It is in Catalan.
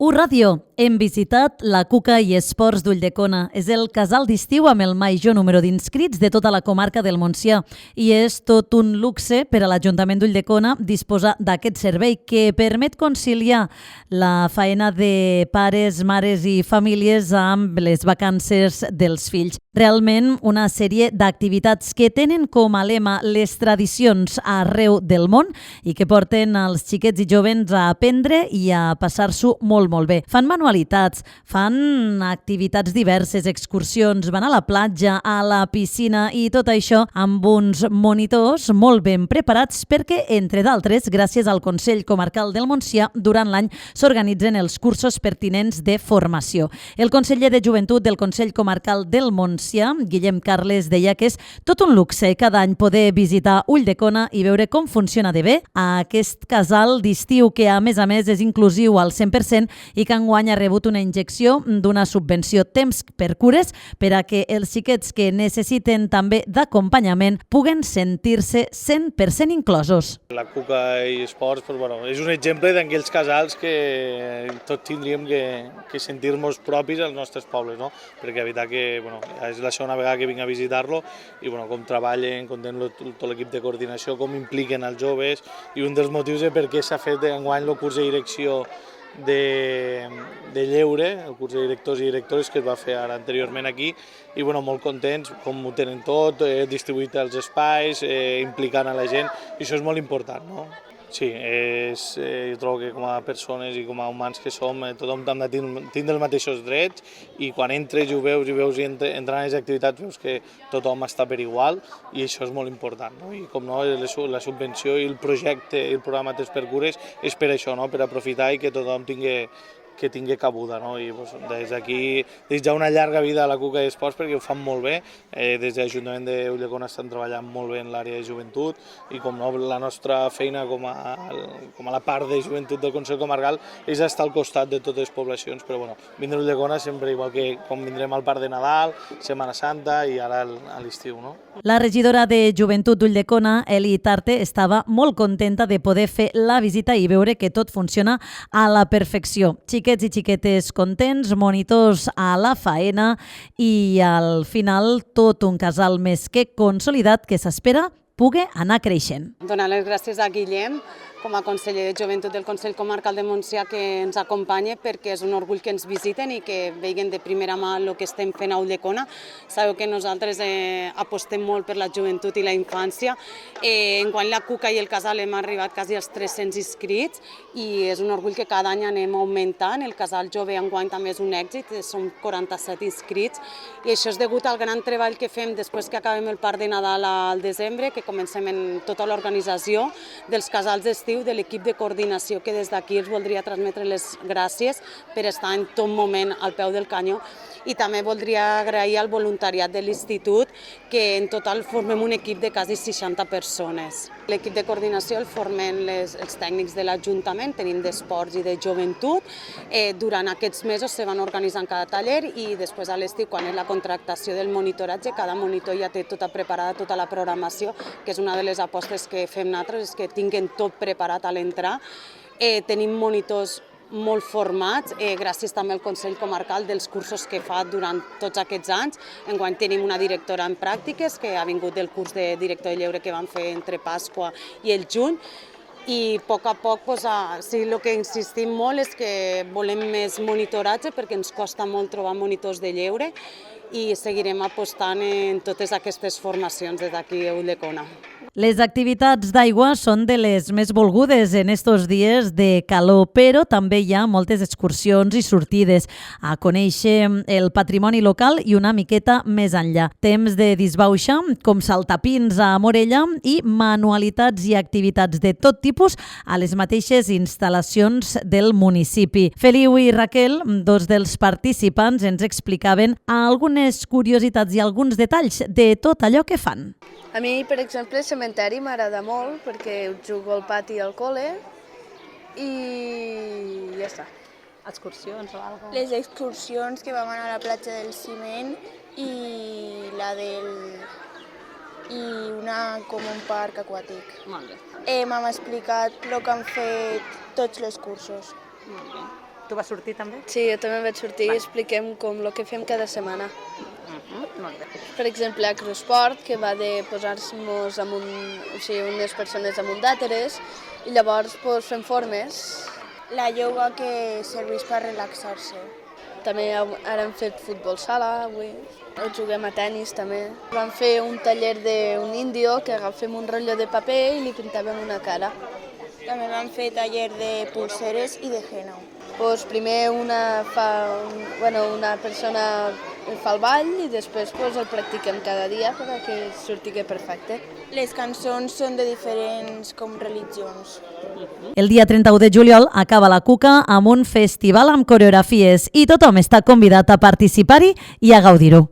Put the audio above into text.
Ràdio, hem visitat la Cuca i Esports d'Ulldecona. És el casal d'estiu amb el major número d'inscrits de tota la comarca del Montsià i és tot un luxe per a l'Ajuntament d'Ulldecona disposar d'aquest servei que permet conciliar la faena de pares, mares i famílies amb les vacances dels fills. Realment una sèrie d'activitats que tenen com a lema les tradicions arreu del món i que porten els xiquets i jovens a aprendre i a passar-s'ho molt bé. Fan manualitats, fan activitats diverses, excursions, van a la platja, a la piscina i tot això amb uns monitors molt ben preparats perquè, entre d'altres, gràcies al Consell Comarcal del Montsià, durant l'any s'organitzen els cursos pertinents de formació. El conseller de Joventut del Consell Comarcal del Montsià, Guillem Carles, deia que és tot un luxe cada any poder visitar Ulldecona i veure com funciona de bé aquest casal d'estiu que, a més, és inclusiu al 100% i que enguany ha rebut una injecció d'una subvenció Temps per Cures per a que els xiquets que necessiten també d'acompanyament puguen sentir-se 100% inclosos. La Cuca i Esports és un exemple d'aquells casals que tots tindríem que sentir-nos propis als nostres pobles, no? Perquè la veritat que és la segona vegada que vinc a visitar-lo i com treballen, com tenen tot l'equip de coordinació, com impliquen els joves i un dels motius de per què s'ha fet enguany el curs de direcció de lleure, el curs de directors i directores que es va fer ara anteriorment aquí i molt contents com ho tenen tot, distribuït els espais, implicant a la gent i això és molt important, no? Sí, jo trobo que com a persones i com a humans que som, tothom ha de tindre els mateixos drets i quan entres i ho veus i entrant a les activitats veus que tothom està per igual i això és molt important, no? I com no, la subvenció i el projecte i el programa Temps per Cures és per això, no? Per aprofitar i que tothom tingui cabuda, no? I des d'aquí desitjar una llarga vida a la Cuca i Esports perquè ho fan molt bé, des de l'Ajuntament d'Ulldecona estan treballant molt bé en l'àrea de joventut i com no, la nostra feina com a la part de joventut del Consell Comarcal és estar al costat de totes les poblacions, però vindre a Ulldecona sempre igual que com vindrem al Parc de Nadal, Setmana Santa i ara a l'estiu, no? La regidora de Joventut d'Ulldecona, Eli Tarte, estava molt contenta de poder fer la visita i veure que tot funciona a la perfecció. Xiquets i xiquetes contents, monitors a la faena i al final tot un casal més que consolidat que s'espera pugui anar creixent. Donar les gràcies a Guillem com a conseller de Joventut del Consell Comarcal de Montsià que ens acompanya perquè és un orgull que ens visiten i que vegin de primera mà el que estem fent a Ulldecona. Sabeu que nosaltres apostem molt per la joventut i la infància. Enguany la Cuca i el casal hem arribat quasi als 300 inscrits i és un orgull que cada any anem augmentant. El casal jove enguany també és un èxit, som 47 inscrits i això és degut al gran treball que fem després que acabem el Parc de Nadal al desembre, que comencem en tota l'organització dels casals d'estiu, de l'equip de coordinació, que des d'aquí els voldria transmetre les gràcies per estar en tot moment al peu del canyó. I també voldria agrair al voluntariat de l'institut, que en total formem un equip de quasi 60 persones. L'equip de coordinació el formen els tècnics de l'Ajuntament, tenim d'esports i de joventut. Durant aquests mesos se van organitzant cada taller i després a l'estiu, quan és la contractació del monitoratge, cada monitor ja té tota preparada, tota la programació, que és una de les apostes que fem nosaltres, és que tinguin tot preparat a l'entrar. Tenim monitors molt formats, gràcies també al Consell Comarcal dels cursos que fa durant tots aquests anys. Enguany tenim una directora en pràctiques que ha vingut del curs de director de lleure que vam fer entre Pasqua i el juny i a poc el que insistim molt és que volem més monitoratge perquè ens costa molt trobar monitors de lleure i seguirem apostant en totes aquestes formacions des d'aquí a Ulldecona. Les activitats d'aigua són de les més volgudes en estos dies de calor, però també hi ha moltes excursions i sortides a conèixer el patrimoni local i una miqueta més enllà. Temps de disbauxa, com saltapins a Morella i manualitats i activitats de tot tipus a les mateixes instal·lacions del municipi. Feliu i Raquel, dos dels participants, ens explicaven algunes curiositats i alguns detalls de tot allò que fan. A mi, per exemple, el cementeri m'agrada molt perquè jugo al pati al col·le i ja està. Excursions o alguna cosa? Les excursions que vam anar a la platja del Ciment i una com un parc aquàtic. Molt bé. M'han explicat el que han fet tots els cursos. Molt bé. Tu vas sortir també? Sí, jo també vaig sortir i expliquem com el que fem cada setmana. Molt bé. Per exemple, Acrosport, que va de posar-nos unes persones amunt d'àteres i llavors fem formes. La ioga que serveix per relaxar-se. També ara hem fet futbol sala avui, juguem a tennis també. Vam fer un taller d'un índio que agafem un rotllo de paper i li pintàvem una cara. També vam fer taller de pulseres i de henna. Pues primer una persona fa el ball i després el practiquem cada dia perquè surti perfecte. Les cançons són de diferents religions. El dia 31 de juliol acaba la Cuca amb un festival amb coreografies i tothom està convidat a participar-hi i a gaudir-ho.